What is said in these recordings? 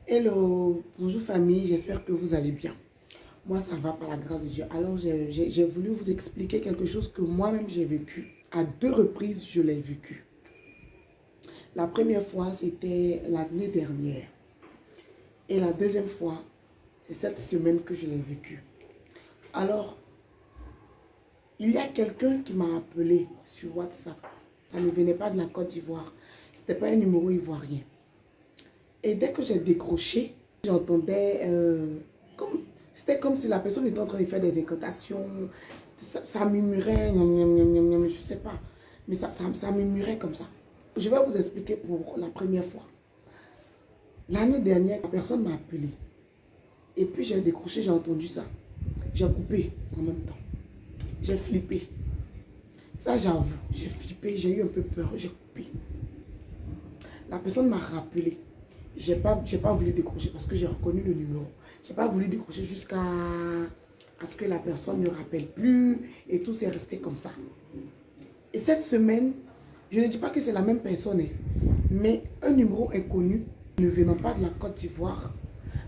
Hello, bonjour famille, j'espère que vous allez bien. Moi, ça va par la grâce de Dieu. Alors, j'ai voulu vous expliquer quelque chose que moi-même j'ai vécu. À 2 reprises, je l'ai vécu. La première fois, c'était l'année dernière. Et la deuxième fois, c'est cette semaine que je l'ai vécu. Alors, il y a quelqu'un qui m'a appelé sur WhatsApp. Ça ne venait pas de la Côte d'Ivoire. Ce n'était pas un numéro ivoirien. Et dès que j'ai décroché, j'entendais c'était comme si la personne était en train de faire des incantations. Ça murmurait, je ne sais pas. Mais ça murmurait comme ça. Je vais vous expliquer pour la première fois. L'année dernière, la personne m'a appelé. Et puis j'ai décroché, j'ai entendu ça. J'ai coupé en même temps. J'ai flippé. Ça, j'avoue, j'ai flippé, j'ai eu un peu peur, j'ai coupé. La personne m'a rappelé. J'ai pas voulu décrocher parce que j'ai reconnu le numéro. J'ai pas voulu décrocher jusqu'à ce que la personne ne me rappelle plus et tout s'est resté comme ça. Et cette semaine, je ne dis pas que c'est la même personne, mais un numéro inconnu ne venant pas de la Côte d'Ivoire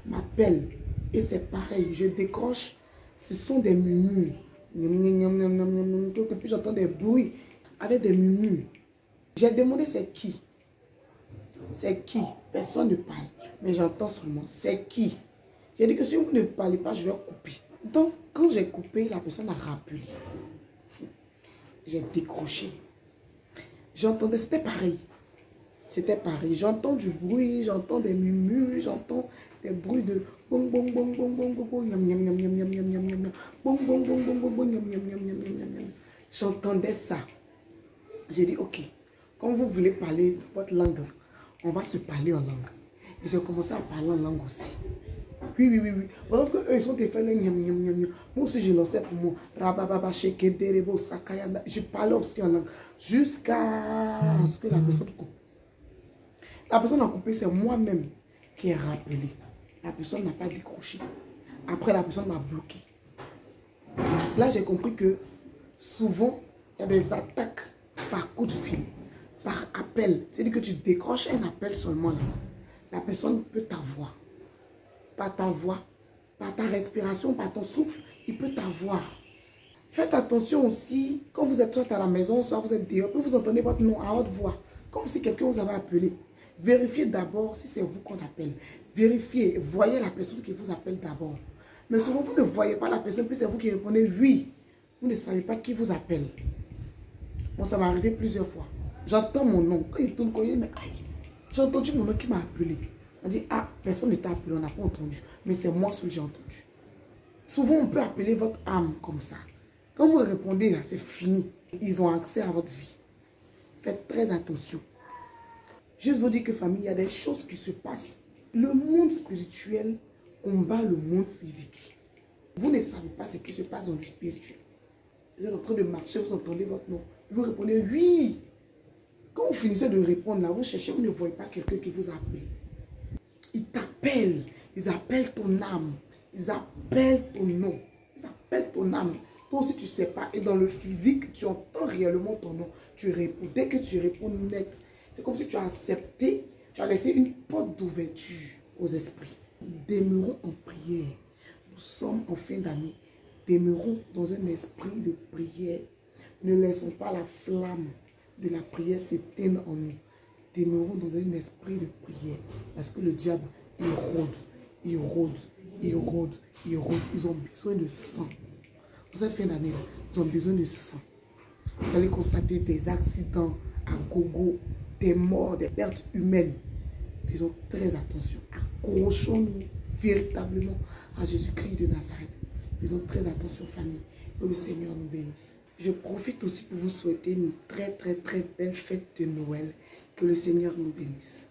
m'appelle et c'est pareil. Je décroche, ce sont des murmures. Puis j'entends des bruits avec des murmures. J'ai demandé c'est qui? C'est qui? Personne ne parle. Mais j'entends seulement. C'est qui? J'ai dit que si vous ne parlez pas, je vais couper. Donc, quand j'ai coupé, la personne a rappelé. J'ai décroché. J'entendais, c'était pareil. C'était pareil. J'entends du bruit, j'entends des murmures, j'entends des bruits de bong bong bong bong bong bong bong yam yam yam yam yam yam yam yam bong bong bong bong bong bong yam yam yam yam yam yam. J'entendais ça. J'ai dit ok. Quand vous voulez parler votre langue là, on va se parler en langue. Et j'ai commencé à parler en langue aussi. Oui. Pendant qu'eux, ils sont fait le nyam nyam nyam nyam. Moi aussi, je lançais pour moi. Rabababa, shekedere, sakayanda. Je parlais aussi en langue. Jusqu'à ce que la personne coupe. La personne a coupé, c'est moi-même qui ai rappelé. La personne n'a pas décroché. Après, la personne m'a bloqué. C'est là que j'ai compris que souvent, il y a des attaques par coup de fil, par appel. C'est-à-dire que tu décroches un appel seulement. Là. La personne peut t'avoir. Par ta voix, par ta respiration, par ton souffle, il peut t'avoir. Faites attention aussi, quand vous êtes soit à la maison, soit vous êtes dehors, vous entendez votre nom à haute voix, comme si quelqu'un vous avait appelé. Vérifiez d'abord si c'est vous qu'on appelle. Vérifiez, voyez la personne qui vous appelle d'abord. Mais souvent, vous ne voyez pas la personne, puis c'est vous qui répondez oui. Vous ne savez pas qui vous appelle. Bon, ça m'est arrivé plusieurs fois. J'entends mon nom. Quand il tourne, mais aïe, j'ai entendu mon nom qui m'a appelé. On dit, ah, personne ne t'a appelé, on n'a pas entendu. Mais c'est moi celui que j'ai entendu. Souvent, on peut appeler votre âme comme ça. Quand vous répondez, c'est fini. Ils ont accès à votre vie. Faites très attention. Juste vous dire que famille, il y a des choses qui se passent. Le monde spirituel combat le monde physique. Vous ne savez pas ce qui se passe dans le spirituel. Vous êtes en train de marcher, vous entendez votre nom. Vous répondez oui. Quand vous finissez de répondre là, vous cherchez, vous ne voyez pas quelqu'un qui vous a appelé. Ils t'appellent, ils appellent ton âme, ils appellent ton nom, ils appellent ton âme. Toi aussi tu ne sais pas. Et dans le physique, tu entends réellement ton nom. Tu réponds. Dès que tu réponds net, c'est comme si tu as accepté, tu as laissé une porte d'ouverture aux esprits. Demeurons en prière. Nous sommes en fin d'année. Demeurons dans un esprit de prière. Ne laissons pas la flamme de la prière s'éteindre en nous. Demeurons dans un esprit de prière. Parce que le diable, il rôde. Ils ont besoin de sang. Dans cette fin d'année, ils ont besoin de sang. Vous allez constater des accidents à gogo, des morts, des pertes humaines. Faisons très attention. Accrochons-nous véritablement à Jésus-Christ de Nazareth. Faisons très attention, famille. Que le Seigneur nous bénisse. Je profite aussi pour vous souhaiter une très belle fête de Noël. Que le Seigneur nous bénisse.